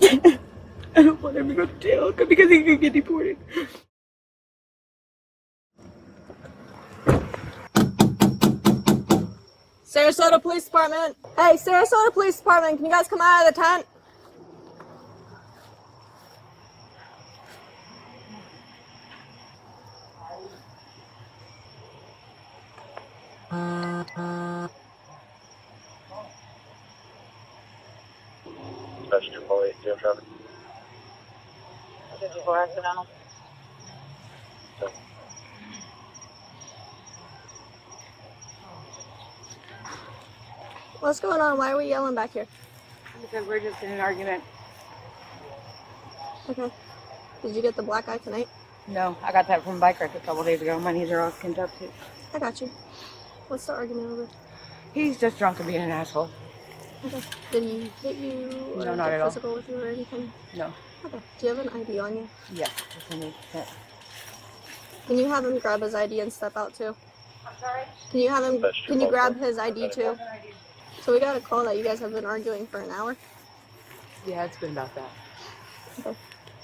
I don't want him to go to jail because he could get deported. Sarasota Police Department. Hey, Sarasota Police Department, can you guys come out of the tent? That's 248, do you have traffic? 54 accidental. So, What's going on? Why are we yelling back here? Because we're just in an argument. Okay. Did you get the black eye tonight? No, I got that from a bike rack a couple days ago. My knees are all skinned up too. I got you. What's the argument over? He's just drunk and being an asshole. Okay. Did he hit you or No, not get at all. physical with you or anything? No. Okay. Do you have an ID on you? Yes, it's in his tent. Can you have him grab his ID and step out too? I'm sorry? Can you have him, That's can you too grab close. his ID too? So we got a call that you guys have been arguing for an hour. Yeah, it's been about that. Okay.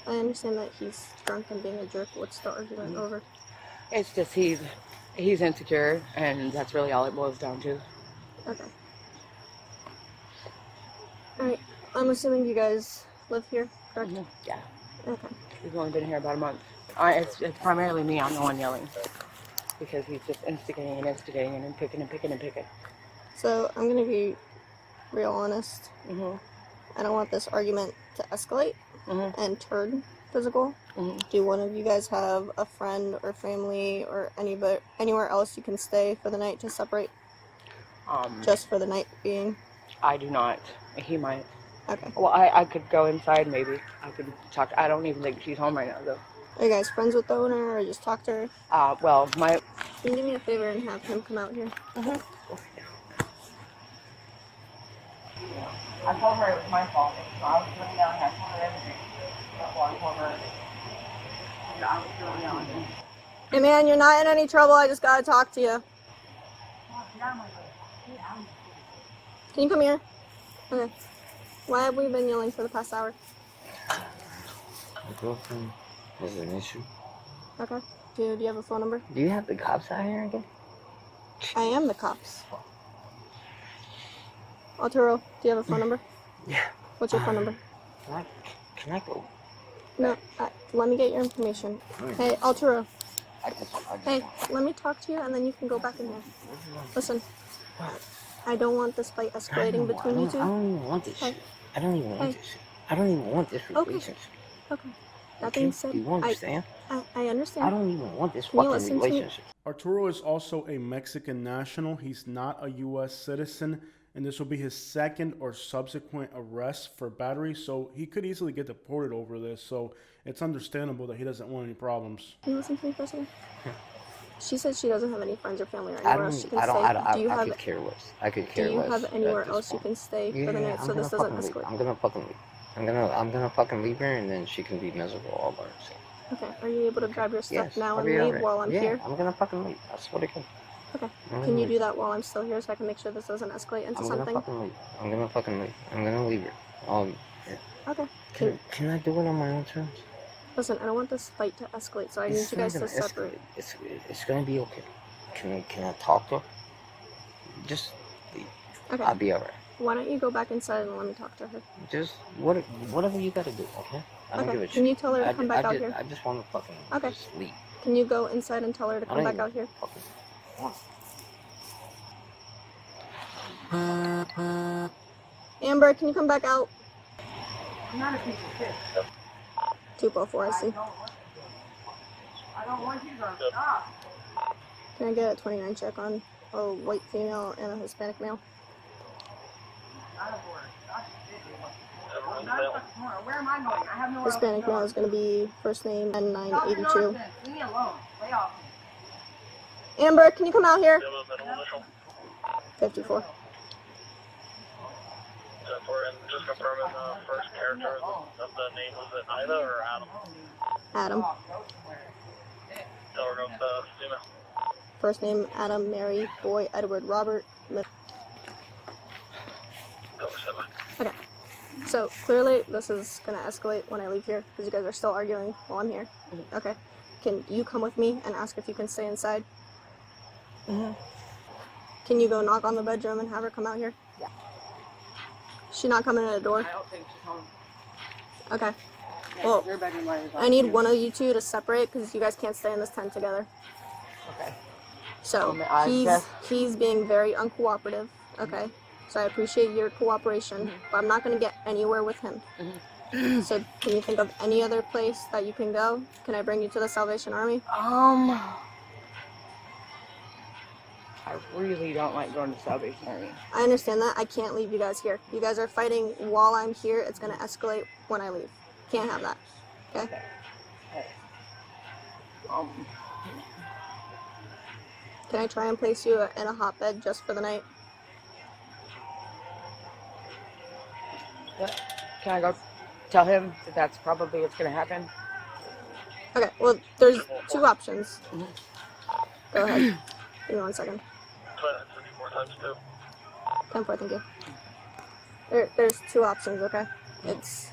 I understand that he's drunk and being a jerk. What's the argument over? It's just he's insecure, and that's really all it boils down to. Okay. Alright. I'm assuming you guys live here, correct? Yeah, Okay. we've only been here about a month. It's primarily me. I'm the one yelling because he's just instigating and picking. So I'm gonna be real honest. Mhm. I don't want this argument to escalate Mhm. and turn physical. Mhm. Do one of you guys have a friend or family or anywhere else you can stay for the night to separate? Just for the night being? I do not. He might. Okay. Well, I could go inside maybe. I could talk. I don't even think she's home right now though. Are you guys friends with the owner or just talk to her? Well, my. Can you do me a favor and have him come out here? I told her it was my fault. So I was running down here. I told her everything. Well, I told her. I was really on it. Hey man, you're not in any trouble. I just gotta talk to you. Can you come here? Okay. Why have we been yelling for the past hour? My girlfriend has an issue. Okay. Do you have a phone number? Do you have the cops out here again? I am the cops. Arturo, do you have a phone number? Yeah. What's your phone number? Can I go? No, let me get your information. Hey, Arturo. Hey, let me talk to you and then you can go back in here. Listen, I don't want this fight escalating between you I two. don't even want this shit. I don't even want this shit. I don't even want this relationship. Okay. That being said, you understand? I understand. I don't even want this Can you fucking listen to me? relationship. Arturo is also a Mexican national. He's not a U.S. citizen, and this will be his second or subsequent arrest for battery, so he could easily get deported over this, so it's understandable that he doesn't want any problems. Can you listen to me for a second? She said she doesn't have any friends or family or I anywhere else she can stay. I could care less. I could care Do you less. have anywhere at this else you point. can stay Yeah, for the night I'm so this gonna doesn't fucking leave. escalate? I'm gonna fucking leave. I'm gonna fucking leave her, and then she can be miserable all by herself. Okay. Are you able to grab your stuff Yes, now I'll and be leave alright. while I'm yeah, here? I'm gonna fucking leave. I swear to God. Okay. I'm Can gonna you do leave. that while I'm still here so I can make sure this doesn't escalate into I'm something? gonna fucking leave. I'm gonna fucking leave. I'm gonna leave her. Yeah. Okay. Can I do it on my own terms? Listen, I don't want this fight to escalate, so I need It's you not guys to gonna separate. escalate. It's gonna be okay. Can I talk to her? Just leave. Okay. I'll be alright. Why don't you go back inside and let me talk to her? Just whatever you gotta do, okay? I don't Okay. give a shit. Can you tell her to come back out here? I just want to fucking just leave. Can you go inside and tell her to I come don't back even out here? fucking want. Amber, can you come back out? I'm not a piece of shit. 204, I see. I don't want you to stop. Can I get a 29 check on a white female and a Hispanic male? Where am I going? I have nowhere else to Hispanic go. male is going to be first name Stop your N982. nonsense. Leave me alone. Lay off me. Amber, can you come out here? 54. And just confirming the first character of the name, was it Ida or Adam? Adam. Tell her about the female. First name Adam, Mary, boy Edward, Robert. Tell her 7. Okay. So clearly this is gonna escalate when I leave here because you guys are still arguing while I'm here. Okay. Can you come with me and ask if you can stay inside? Can you go knock on the bedroom and have her come out here? Yeah. She's not coming in the door? I don't think she's home. Okay. Yeah, Well, your bedroom light is on I need too. one of you two to separate because you guys can't stay in this tent together. Okay. So I guess- he's being very uncooperative. Okay. So I appreciate your cooperation, but I'm not going to get anywhere with him. So can you think of any other place that you can go? Can I bring you to the Salvation Army? I really don't like going to Salvation Army. I understand that. I can't leave you guys here. You guys are fighting while I'm here. It's going to escalate when I leave. Can't have that. Okay? Okay. Can I try and place you in a hotbed just for the night? Yeah. Can I go tell him that that's probably what's going to happen? Okay, well, there's two options. Go ahead. Give me 1 second. Try that 3 more times too. 10-4, thank you. There's two options, okay? It's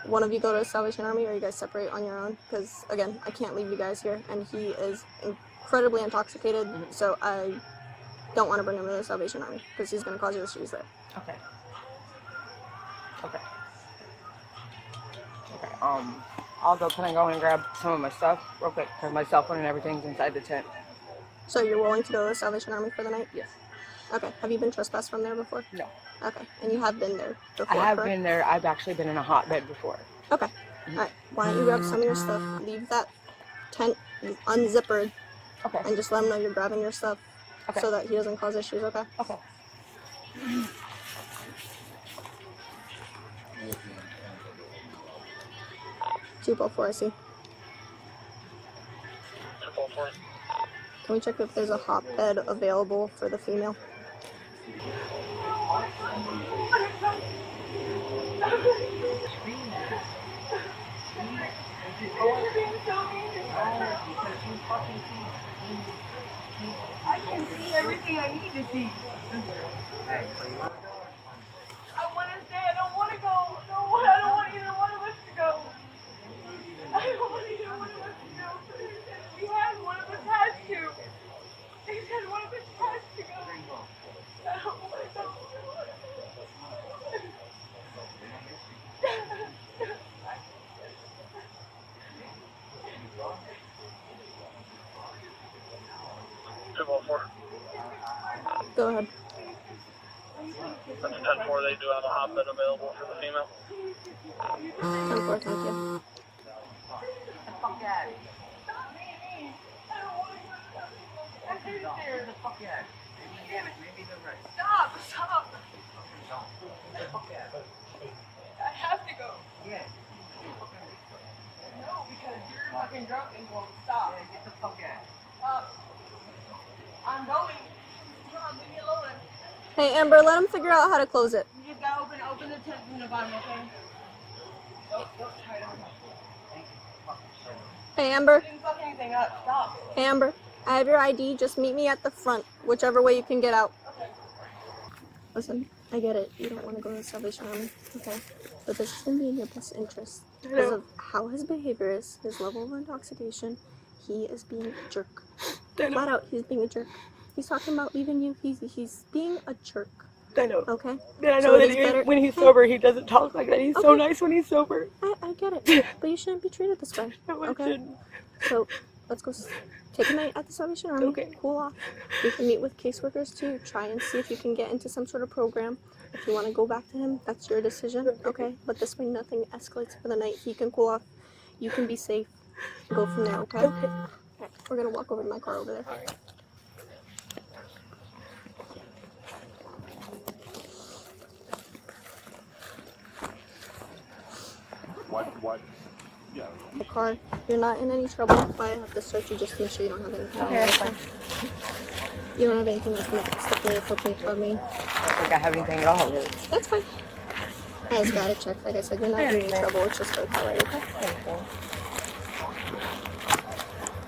one of you go to the Salvation Army or you guys separate on your own. Because, again, I can't leave you guys here. And he is incredibly intoxicated. So I don't want to bring him to the Salvation Army. Because he's going to cause you issues there. Okay. Okay. Okay. I'll go. Can I go and grab some of my stuff real quick? Because my cell phone and everything's inside the tent. So you're willing to go to the Salvation Army for the night? Yes. Okay. Have you been trespassed from there before? No. Okay. And you have been there before, I have correct? been there. I've actually been in a hotbed before. Okay. Alright. Why don't you grab some of your stuff, leave that tent unzippered, Okay. and just let him know you're grabbing your stuff Okay. so that he doesn't cause issues, okay? Okay. 244, I see. 244. Can we check if there's a hotbed available for the female? I can see everything I need to see. I want to stay. I don't want to go. No, I don't want either one of us to go. I don't want either one of us to go. We had one of us has to. They said one of us has to go. I don't want to go. 214. Go ahead. That's 10-4. They do have a hotbed available for the female. 10-4, thank you. Stop! Stop! I have to go. Yeah. No, because you're fucking drunk and won't stop. Get the fuck out. Stop. I'm going. Come on, leave me alone. Hey, Amber, let him figure out how to close it. You just gotta open the tent from the bottom, okay? Don't try to Hey, Amber. didn't fuck anything up. Stop. Hey, Amber. I have your ID. Just meet me at the front, whichever way you can get out. Listen, I get it. You don't want to go to the Salvation Army, okay? But this is going to be in your best interest. Because of how his behavior is, his level of intoxication, he is being a jerk. Flat out, he's being a jerk. He's talking about leaving you. He's being a jerk, I know. okay? And I So know it that is better- when he's sober, he doesn't talk like that. He's so Okay. nice when he's sober. I get it. But you shouldn't be treated this way, No, I okay? shouldn't. So let's go take a night at the Salvation Army. Okay. Cool off. You can meet with caseworkers too. Try and see if you can get into some sort of program. If you want to go back to him, that's your decision. Okay. But this way, nothing escalates for the night. He can cool off. You can be safe. Go from there. Okay. Okay. Alright, we're gonna walk over to my car over there. What? Yeah. The car. You're not in any trouble. I have to search you just to make sure you don't have anything. Okay, that's fine. You don't have anything that's gonna stick me or put me toward me. I don't think I have anything at all, really. That's fine. I just gotta check. Like I said, you're not in any trouble. It's just for the car, right? Okay.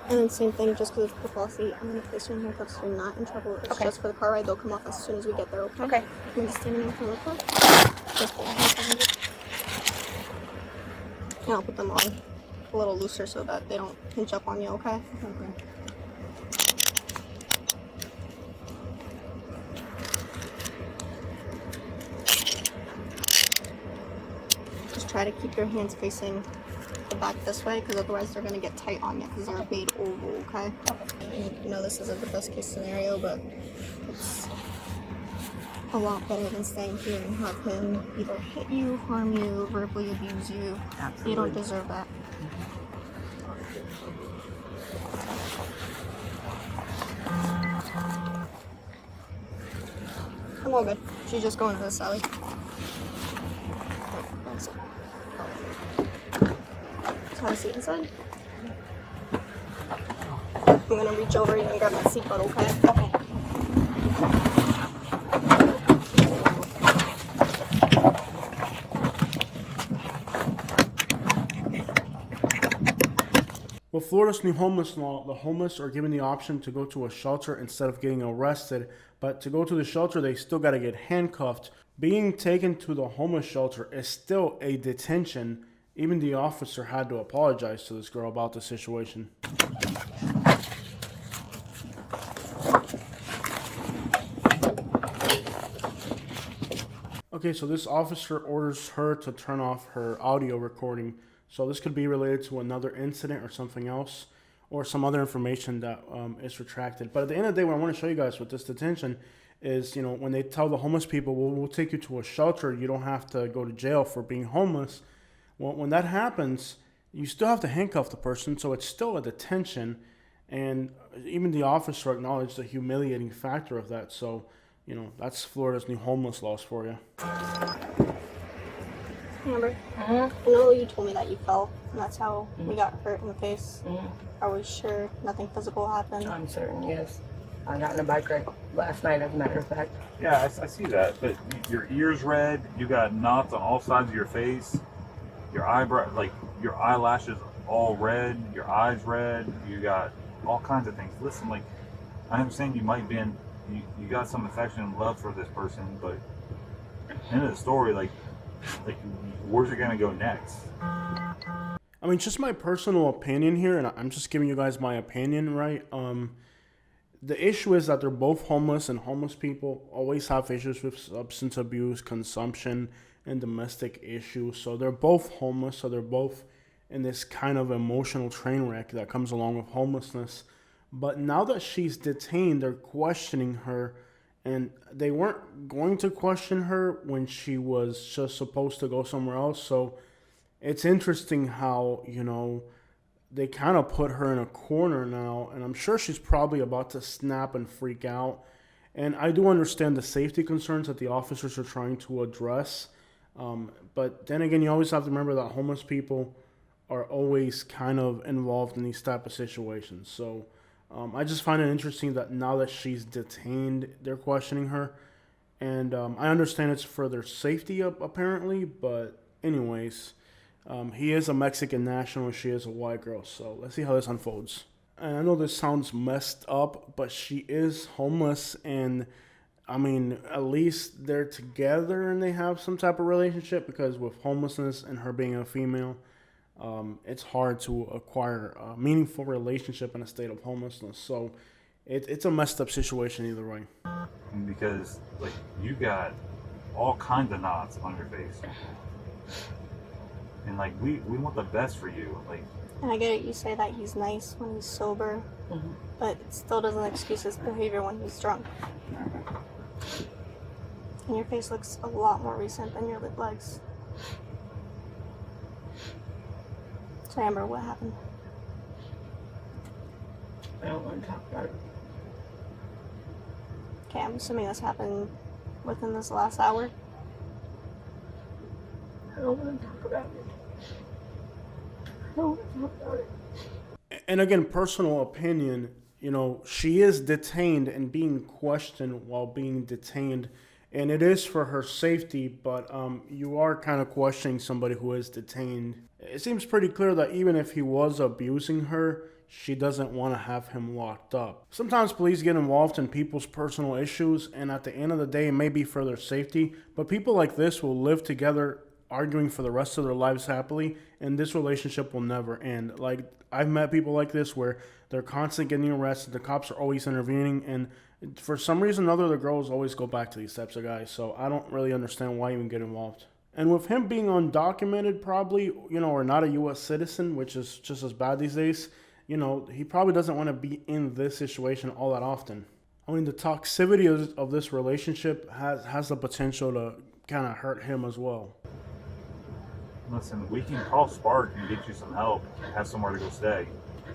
And then same thing, just because it's the policy, I'm gonna place you in handcuffs. You're not in trouble. It's Okay. just for the car ride. They'll come off as soon as we get there. Okay. Okay. I'm just standing in front of the car. Just put your hands behind you. And I'll put them on a little looser so that they don't pinch up on you, okay? Okay. Just try to keep your hands facing the back this way, because otherwise they're going to get tight on you because they're made oval, okay? You know this isn't the best case scenario, but it's a lot better than staying here and have him either hit you, harm you, verbally abuse you. Absolutely. You don't deserve that. I'm all good. She's just going to the celly. That's it. Have a seat inside. I'm gonna reach over you and grab my seatbelt, okay? Okay. With Florida's new homeless law, the homeless are given the option to go to a shelter instead of getting arrested, but to go to the shelter, they still got to get handcuffed. Being taken to the homeless shelter is still a detention. Even the officer had to apologize to this girl about the situation. Okay, so this officer orders her to turn off her audio recording. So this could be related to another incident or something else, or some other information that is retracted. But at the end of the day, what I want to show you guys with this detention is, when they tell the homeless people, we'll take you to a shelter, you don't have to go to jail for being homeless. Well, when that happens, you still have to handcuff the person, so it's still a detention. And even the officer acknowledged the humiliating factor of that. So, that's Florida's new homeless laws for you. Remember? I know you told me that you fell, and that's how we got hurt in the face. Are we sure nothing physical happened? I'm certain, yes. I got in a bike wreck last night, as a matter of fact. Yeah, I see that. But your ears red, you got knots on all sides of your face, your eyebrow, like your eyelashes all red, your eyes red, you got all kinds of things. Listen, like, I understand you might be you got some affection and love for this person, but end of the story, like where's it gonna go next? I mean, just my personal opinion here, and I'm just giving you guys my opinion, right? The issue is that they're both homeless, and homeless people always have issues with substance abuse, consumption, and domestic issues. So they're both homeless, so they're both in this kind of emotional train wreck that comes along with homelessness. But now that she's detained, they're questioning her, and they weren't going to question her when she was just supposed to go somewhere else. So it's interesting how, they kind of put her in a corner now, and I'm sure she's probably about to snap and freak out. And I do understand the safety concerns that the officers are trying to address. But then again, you always have to remember that homeless people are always kind of involved in these type of situations. So I just find it interesting that now that she's detained, they're questioning her. And I understand it's for their safety, apparently. But anyways, he is a Mexican national and she is a white girl. So let's see how this unfolds. And I know this sounds messed up, but she is homeless. And I mean, at least they're together and they have some type of relationship, because with homelessness and her being a female, it's hard to acquire a meaningful relationship in a state of homelessness. So it's a messed up situation either way. Because you got all kinds of knots on your face, and we want the best for you. And I get it, you say that he's nice when he's sober, but it still doesn't excuse his behavior when he's drunk. And your face looks a lot more recent than your legs. So Amber, what happened? I don't want to talk about it. Okay, I'm assuming this happened within this last hour. I don't want to talk about it. I don't want to talk about it. And again, personal opinion, she is detained and being questioned while being detained. And it is for her safety, but you are kind of questioning somebody who is detained. It seems pretty clear that even if he was abusing her, she doesn't want to have him locked up. Sometimes police get involved in people's personal issues, and at the end of the day, it may be for their safety, but people like this will live together arguing for the rest of their lives happily, and this relationship will never end. Like, I've met people like this where they're constantly getting arrested, the cops are always intervening, and for some reason or other, the girls always go back to these types of guys. So I don't really understand why even get involved. And with him being undocumented, probably, or not a U.S. citizen, which is just as bad these days, he probably doesn't want to be in this situation all that often. I mean, the toxicity of this relationship has the potential to kind of hurt him as well. Listen, we can call Spark and get you some help, have somewhere to go stay.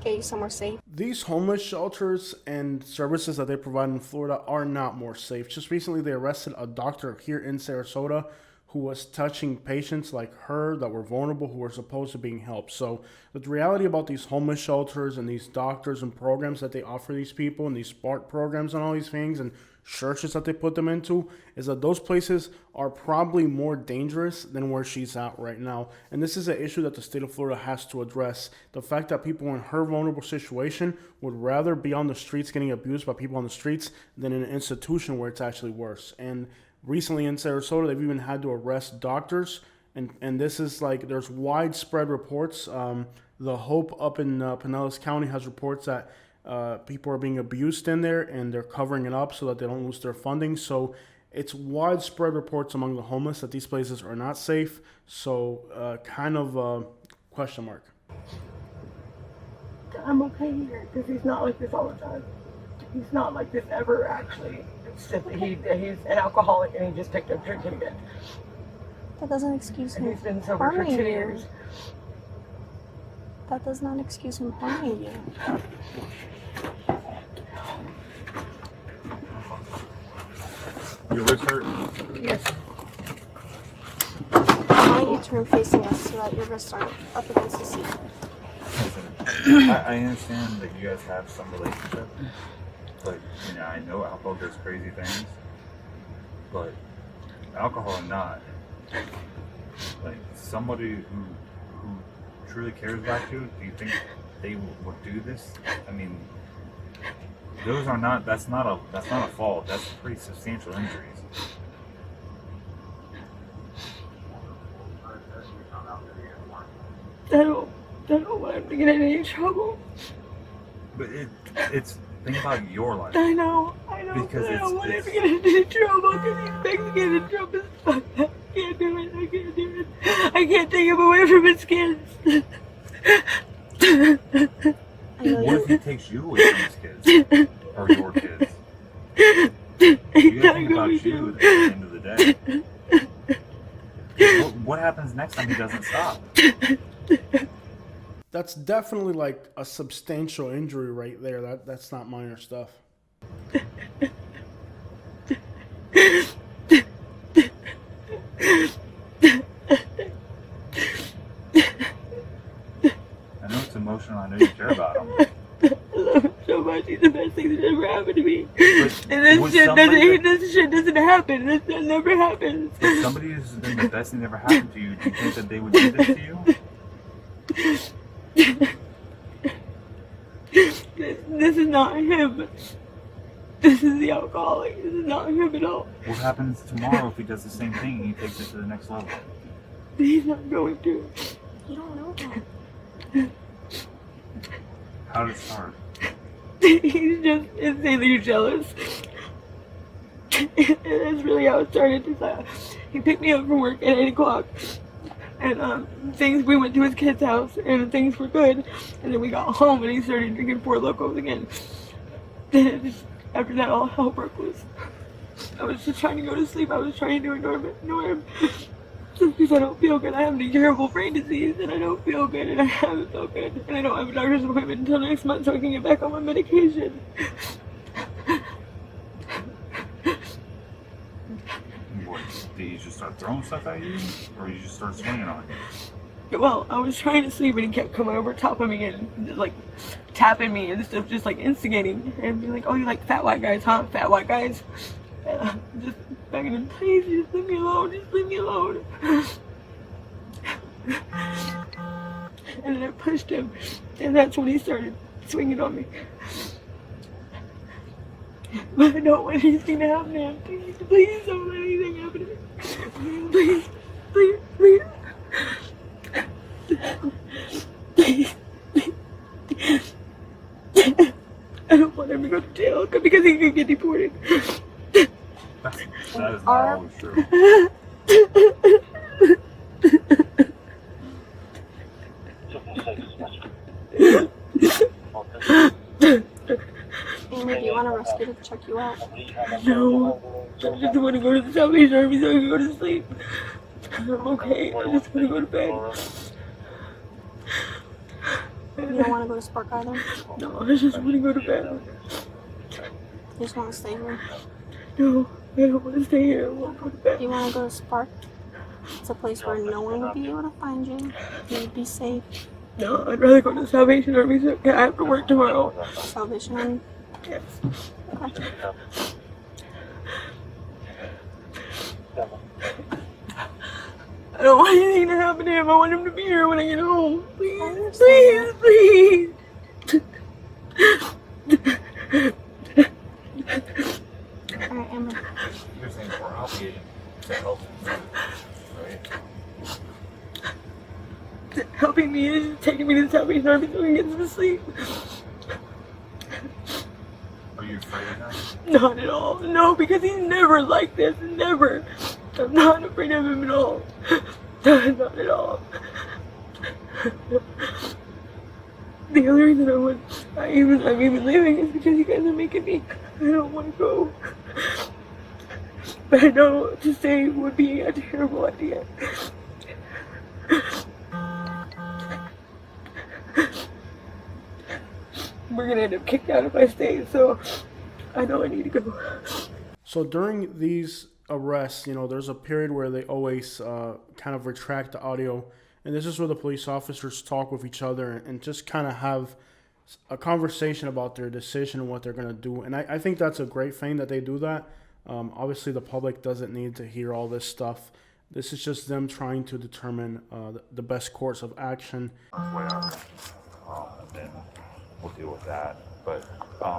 Get you somewhere safe. These homeless shelters and services that they provide in Florida are not more safe. Just recently, they arrested a doctor here in Sarasota who was touching patients like her that were vulnerable, who were supposed to be being helped. So the reality about these homeless shelters and these doctors and programs that they offer these people, and these Spark programs and all these things and churches that they put them into, is that those places are probably more dangerous than where she's at right now. And this is an issue that the state of Florida has to address. The fact that people in her vulnerable situation would rather be on the streets getting abused by people on the streets than in an institution where it's actually worse. And recently in Sarasota, they've even had to arrest doctors. And this is like, there's widespread reports. The Hope up in Pinellas County has reports that people are being abused in there, and they're covering it up so that they don't lose their funding. So it's widespread reports among the homeless that these places are not safe. So kind of question mark. I'm okay here because he's not like this all the time. He's not like this ever, actually. It's just that he's an alcoholic and he just picked up drinking again. That doesn't excuse him. And he's been sober for 2 years. That does not excuse him harming you. Your wrist hurt? Yes. Why don't you turn facing us so that your wrists aren't up against the seat? I understand that you guys have some relationship, but I know alcohol does crazy things, but alcohol or not, like somebody who truly cares about you, do you think they would do this? I mean, that's not a fault. That's pretty substantial injuries. I don't want him to get in any trouble. But it's think about your life. I know. Because but I don't want him to get into any trouble because he's begging to get in trouble. I can't do it. I can't take him away from his kids. What if he takes you away from his kids? Or your kids? You gotta think about you at the end of the day. What happens next time he doesn't stop? That's definitely like a substantial injury right there. That's not minor stuff. I know it's emotional. I know you care about him. I love him so much. He's the best thing that ever happened to me. And this shit doesn't happen. That never happens. If somebody has been the best thing that ever happened to you, do you think that they would do this to you? This is not him. This is the alcoholic. This is not him at all. What happens tomorrow if he does the same thing and he takes it to the next level? He's not going to. You don't know that. How did it start? He's just insanely jealous. And that's really how it started. He picked me up from work at 8 o'clock. And we went to his kid's house and things were good. And then we got home and he started drinking 4 Locos again. Then after that, all hell broke loose. I was just trying to go to sleep. I was trying to ignore him. Just because I don't feel good. I have an incurable brain disease and I don't feel good and I haven't felt good. And I don't have a doctor's appointment until next month so I can get back on my medication. What, did he just start throwing stuff at you? Or you just start swinging on you? Well, I was trying to sleep and he kept coming over top of me and like tapping me and stuff, just like instigating and being like, "Oh, you like fat white guys, huh? Fat white guys?" Just begging him, "Please, just leave me alone. Just leave me alone." And then I pushed him, and that's when he started swinging on me. But I don't want anything to happen to him. Please don't let anything happen to me. Please. Please, please. Please, please. I don't want him to go to jail because he could get deported. That is not always true. Amy, do you want a rescue to check you out? No, I just want to go to the Salvation Army so I can go to sleep. I'm okay. I just want to go to bed. You don't want to go to Spark either? No, I just want to go to bed. You just want to stay here? No, I don't want to stay here. I want to go to bed. You want to go to Spark? It's a place where no one would be able to find you. You'd be safe. No, I'd rather go to the Salvation Army so I have to work tomorrow. Salvation Army? Yes. Okay. I don't want anything to happen to him. I want him to be here when I get home. Please, understand. please, please. Alright, Amber. You're saying we're obligated to help him, right? Helping me is taking me to the Salvation Army so I can get some sleep. Are you afraid of him? Not at all. No, because he's never like this. Never. I'm not afraid of him at all. Not at all. The only reason I'm even leaving is because you guys are making me. I don't want to go. But I know to stay would be a terrible idea. We're gonna end up kicked out if I stay, so I know I need to go. So during these arrests, you know, there's a period where they always kind of retract the audio, and this is where the police officers talk with each other and just kind of have a conversation about their decision and what they're going to do. And I think that's a great thing that they do that. Obviously, the public doesn't need to hear all this stuff. This is just them trying to determine the best course of action. Whatever. And then we'll deal with that. But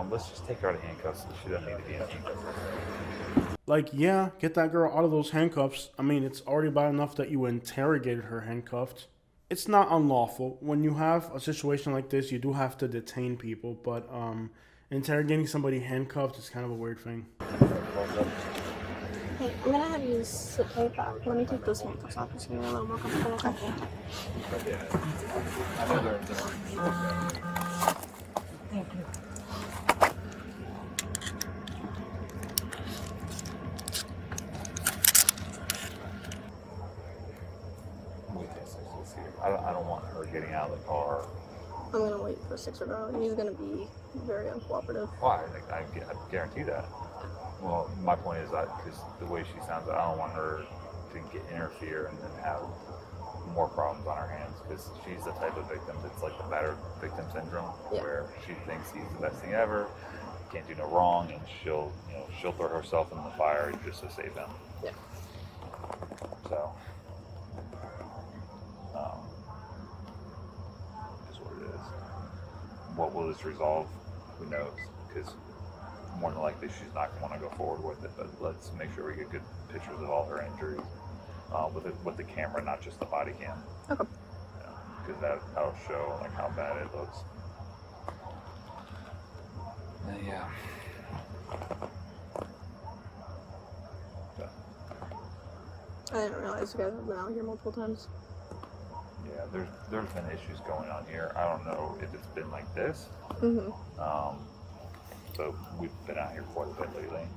let's just take her out of handcuffs. She doesn't need to be in handcuffs. Like, yeah, get that girl out of those handcuffs. I mean, it's already bad enough that you interrogated her handcuffed. It's not unlawful. When you have a situation like this, you do have to detain people, but interrogating somebody handcuffed is kind of a weird thing. Hey, I'm gonna have you sit right back. Let me take those handcuffs off so you're a little more comfortable, okay? Thank you. I don't want her getting out of the car. I'm gonna wait for 6 or out. He's gonna be very uncooperative. Why? I guarantee that. Well, my point is that because the way she sounds, I don't want her to interfere and then have more problems on her hands, because she's the type of victim that's like the battered victim syndrome, where she thinks he's the best thing ever, can't do no wrong, and she'll throw herself in the fire just to save him. Yeah. So, is what it is. What will this resolve? Who knows? Because more than likely she's not going to want to go forward with it. But let's make sure we get good pictures of all her injuries with the camera, not just the body cam. Okay. Because that'll show like how bad it looks. Yeah. I didn't realize you guys have been out here multiple times. Yeah, there's been issues going on here. I don't know if it's been like this. Mm-hmm. So we've been out here quite a bit lately.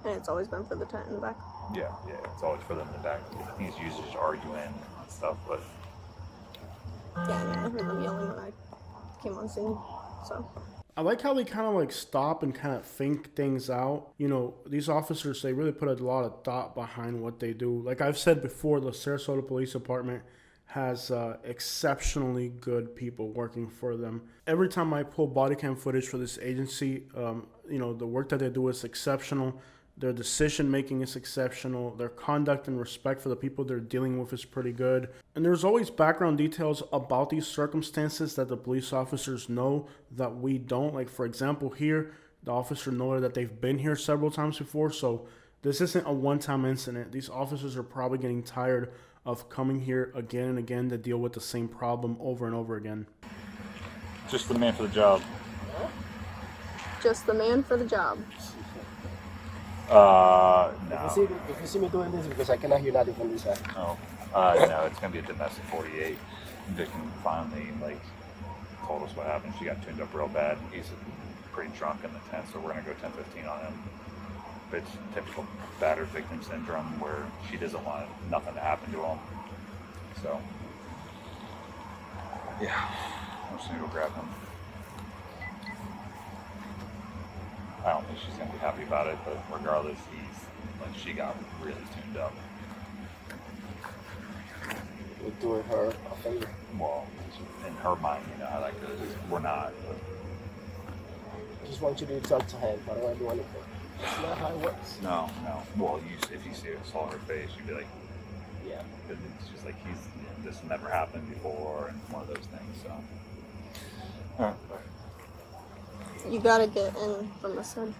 And it's always been for the tent in the back. Yeah, it's always for them in the back. I think it's usually just arguing and stuff, but Yeah, I mean, I heard them yelling when I came on scene, so. I like how they kind of like stop and kind of think things out. You know, these officers, they really put a lot of thought behind what they do. Like I've said before, the Sarasota Police Department has exceptionally good people working for them. Every time I pull body cam footage for this agency, you know, the work that they do is exceptional. Their decision making is exceptional. Their conduct and respect for the people they're dealing with is pretty good. And there's always background details about these circumstances that the police officers know that we don't. Like, for example, here, the officer noted that they've been here several times before. So This isn't a one-time incident. These officers are probably getting tired of coming here again and again to deal with the same problem over and over again. Just the man for the job. Just the man for the job. No. If you see me doing this, because I cannot hear nothing from this side. Oh. No, it's gonna be a domestic 48. Victim finally told us what happened. She got tuned up real bad. He's pretty drunk in the tent, so we're gonna go 10-15 on him. But it's typical battered victim syndrome where she doesn't want nothing to happen to him. So yeah, I'm just gonna go grab him. I don't think she's gonna be happy about it, but regardless, she got really tuned up. We're doing her a favor. Well, in her mind, you know how that goes. We're not. But I just want you to talk to him. I don't want to do anything. That's not how it works. no. Well, if you saw her face, you'd be like, Yeah. it's just like this never happened before, and one of those things. So, all right. You gotta get in from this side.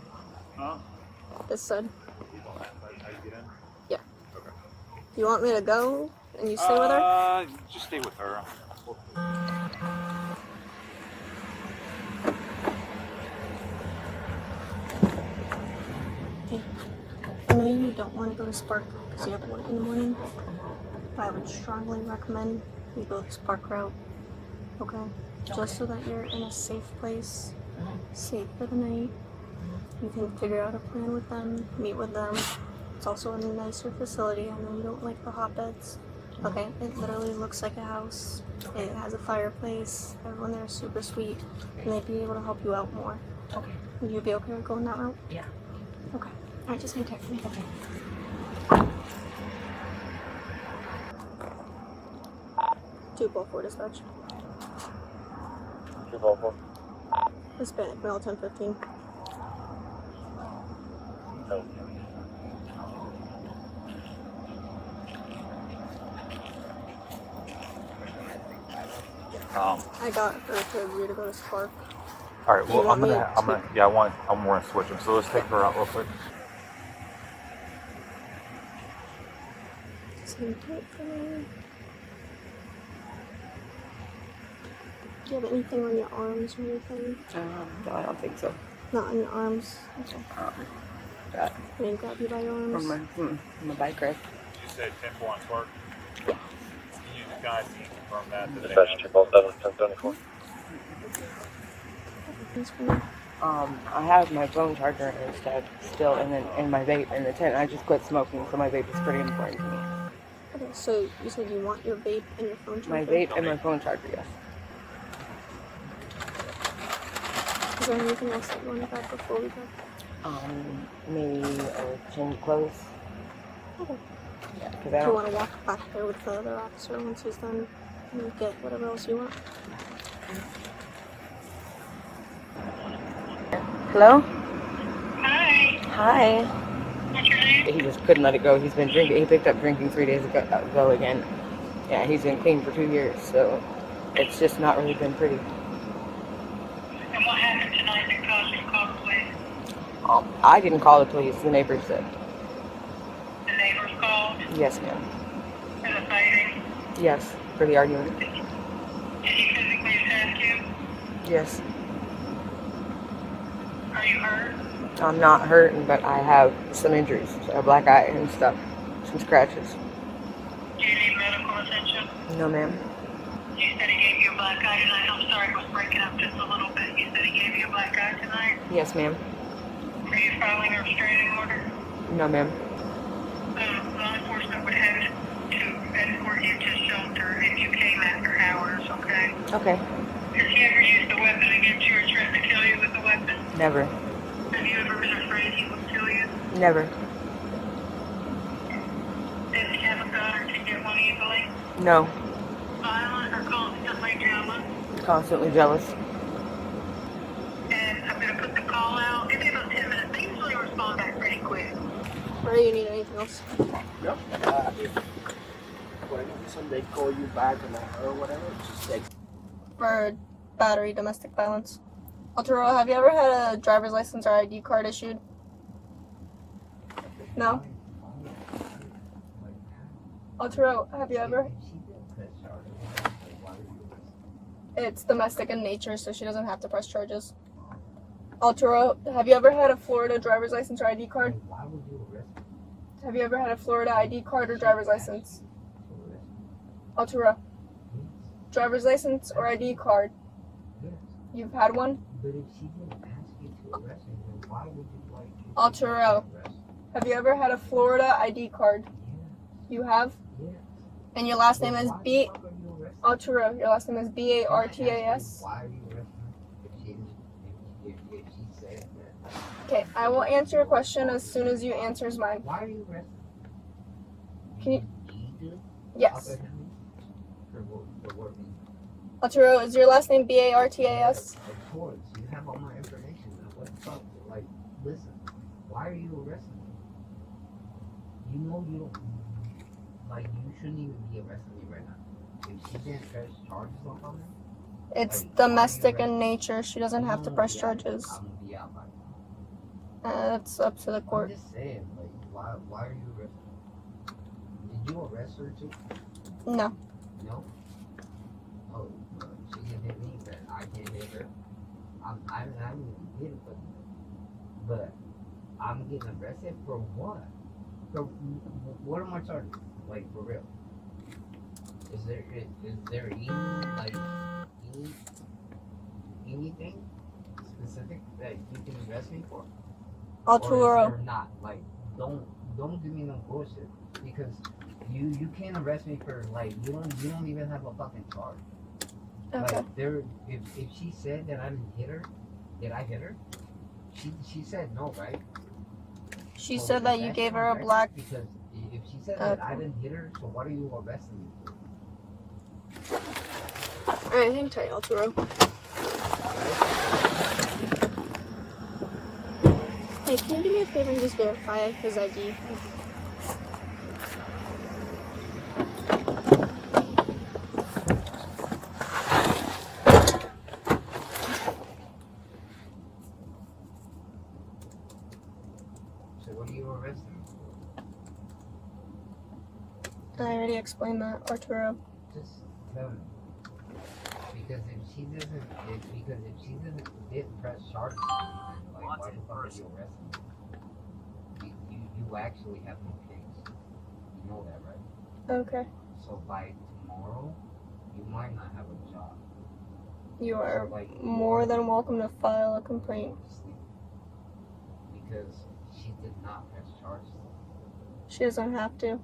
Huh? This side. How you get in? Yeah. Okay. You want me to go and you stay with her? Just stay with her. Hey, I know you don't want to go to Spark because you have work in the morning, but I would strongly recommend you go the Spark route, okay? Just so that you're in a safe place, safe for the night. You can figure out a plan with them, meet with them. It's also a nicer facility. I know you don't like the hotbeds. Okay, it literally looks like a house. It has a fireplace. Everyone there is super sweet, and they'd be able to help you out more. Okay. Would you be okay with going that route? Yeah. Okay. Alright, just hang tight for me. Okay. 244 dispatch. 244. Hispanic male 1015. No. I got her to agree to go to Spark. All right. Do you Well, want me to- I'm gonna switch them. So let's take her out real quick. Just hang tight for me. Do you have anything on your arms or anything? No, I don't think so. Not on your arms. Okay. That I didn't grab you by your arms. from my bike ride. You said 10-4 on Spark? Yeah. Can you guys confirm that? Dispatch 247, 1074. Thanks for me. I have my phone charger instead still, and then in my vape in the tent. I just quit smoking, so my vape is pretty important to me. Okay, so you said you want your vape and your phone charger? My vape and my phone charger, yes. Is there anything else that you want to grab before we go? Maybe change clothes. Okay. Yeah, because I Do you don't. want to walk back there with the other officer once he's done and get whatever else you want? Hello. Hi. Hi. What's your name? He just couldn't let it go. He's been drinking. He picked up drinking 3 days ago again. Yeah, he's been clean for 2 years, so it's just not really been pretty. And what happened tonight that caused you to call the police? I didn't call the police. The neighbors did. The neighbors called Yes, ma'am. for the fighting. Yes, for the argument. Did he physically attack you? Yes. Are you hurt? I'm not hurting, but I have some injuries, a black eye and stuff, some scratches. Do you need medical attention? No, ma'am. You said he gave you a black eye tonight. I'm sorry, it was breaking up just a little bit. You said he gave you a black eye tonight? Yes, ma'am. Are you filing a restraining order? No, ma'am. Law enforcement would have to escort you to shelter if you came after hours, okay? Okay. Has he ever used a weapon against you or threatened to kill you with a weapon? Never. Have you ever been afraid he would kill you? Never. Does he have a gun or can get one easily? No. Violent or constantly jealous? Constantly jealous. And I'm going to put the call out. Give me about 10 minutes. They usually respond back pretty quick. Or do you need anything else? No. If for any reason they call you back or whatever, just text. For battery, domestic violence. Arturo, have you ever had a driver's license or ID card issued? No? Arturo, have you ever? It's domestic in nature, so she doesn't have to press charges. Arturo, have you ever had a Florida driver's license or ID card? Have you ever had a Florida ID card or driver's license? Arturo, driver's license or ID card? You've had one? Arturo, have you ever had a Florida ID card? You have? And your last name is B. Arturo, your last name is Bartas. Okay, I will answer your question as soon as you answers mine. Can you? Yes. Arturo, is your last name Bartas? Of course, you have all my information. What the fuck? Like, listen, why are you arresting me? You know you don't, like, you shouldn't even be arresting me right now. If she didn't press charges on me, It's domestic in nature. She doesn't have to press charges. I'm gonna be out by now. It's up to the I'm court. just saying, like, why are you arresting me? Did you arrest her too? No. No? Oh, she didn't hit me, but I can't hit her. I didn't hit her, but I'm getting arrested for what? For what are my charges? Like, for real? Is there anything specific that you can arrest me for? Or is Arturo, there not? Like, don't give me no bullshit, because you can't arrest me for, like, you don't even have a fucking charge. okay. Like, if she said that I didn't hit her, did I hit her? She said no, right? She So said is that you gave her a correct? black. Because if she said that I didn't hit her, so what are you arresting me for? Alright, hang tight, Arturo. Hey, can you do me a favor and just verify his ID? So what are you arresting me for? I already explained that, Arturo. Just tell me. Because if she didn't press charges, like, why the fuck are you arresting me? You actually have no case. You know that, right? Okay. So by tomorrow, you might not have a job. You are So, like, more than welcome to file a complaint. Because she did not press charges. She doesn't have to.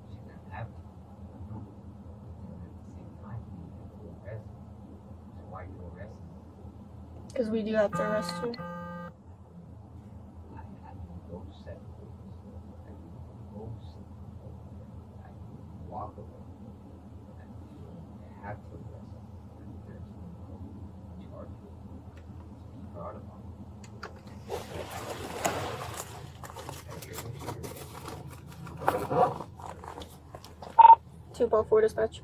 She didn't have to. No. And at the same time, you arrest her. So why you arrest her? Because we do have to arrest you. I can go set rules. I can go sit. I can walk away. I don't have to arrest her. There's no charge. Be proud about it. 244 dispatch.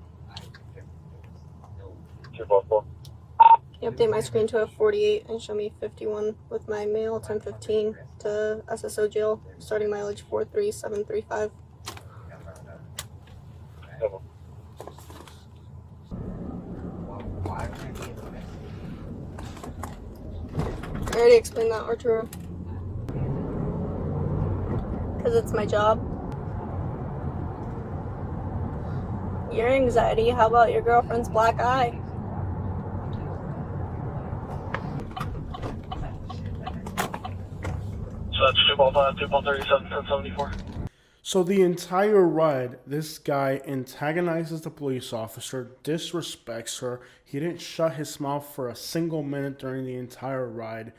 244. Can you update my screen to a 48 and show me 51 with my mail 1015 to SSO jail, starting mileage 43735. Why can't I get arrested? I already explained that, Arturo. Because it's my job. Your anxiety, how about your girlfriend's black eye? So that's 215, 237, 1074. So the entire ride, this guy antagonizes the police officer, disrespects her. He didn't shut his mouth for a single minute during the entire ride.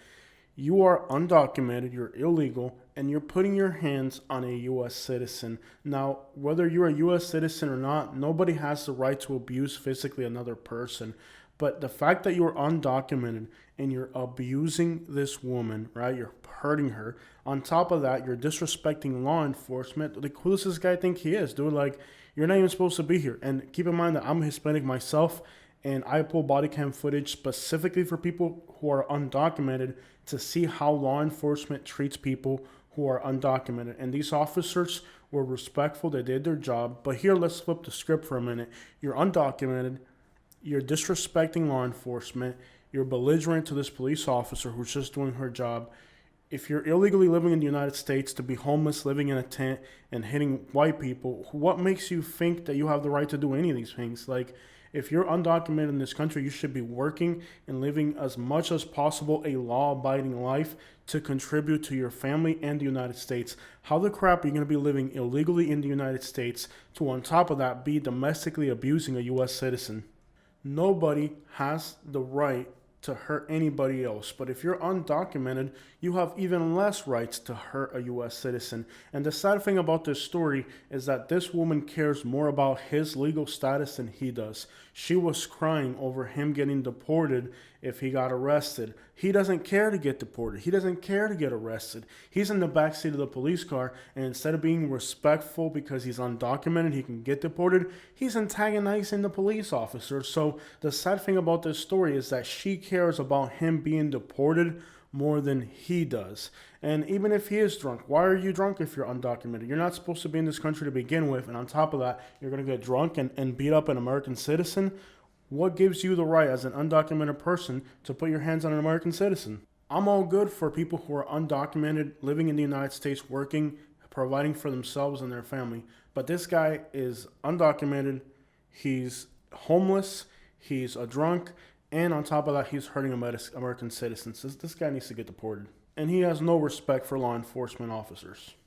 You are undocumented, you're illegal, and you're putting your hands on a U.S. citizen. Now, whether you're a U.S. citizen or not, nobody has the right to abuse physically another person. But the fact that you're undocumented and you're abusing this woman, right? You're hurting her. On top of that, you're disrespecting law enforcement. Like, who does this guy think he is, dude? Like, you're not even supposed to be here. And keep in mind that I'm Hispanic myself, and I pull body cam footage specifically for people who are undocumented to see how law enforcement treats people who are undocumented. And these officers were respectful. They did their job. But here, let's flip the script for a minute. You're undocumented. You're disrespecting law enforcement. You're belligerent to this police officer who's just doing her job. If you're illegally living in the United States, to be homeless, living in a tent, and hitting white people, what makes you think that you have the right to do any of these things? Like, if you're undocumented in this country, you should be working and living as much as possible a law-abiding life to contribute to your family and the United States. How the crap are you going to be living illegally in the United States to, on top of that, be domestically abusing a U.S. citizen? Nobody has the right to hurt anybody else. But if you're undocumented, you have even less rights to hurt a U.S. citizen. And the sad thing about this story is that this woman cares more about his legal status than he does. She was crying over him getting deported if he got arrested. He doesn't care to get deported. He doesn't care to get arrested. He's in the backseat of the police car, and instead of being respectful because he's undocumented, he can get deported, he's antagonizing the police officer. So the sad thing about this story is that she cares about him being deported more than he does. And even if he is drunk, why are you drunk if you're undocumented? You're not supposed to be in this country to begin with, and on top of that, you're going to get drunk and beat up an American citizen. What gives you the right as an undocumented person to put your hands on an American citizen? I'm all good for people who are undocumented, living in the United States, working, providing for themselves and their family. But this guy is undocumented, he's homeless, he's a drunk, and on top of that, he's hurting American citizens. This guy needs to get deported. And he has no respect for law enforcement officers.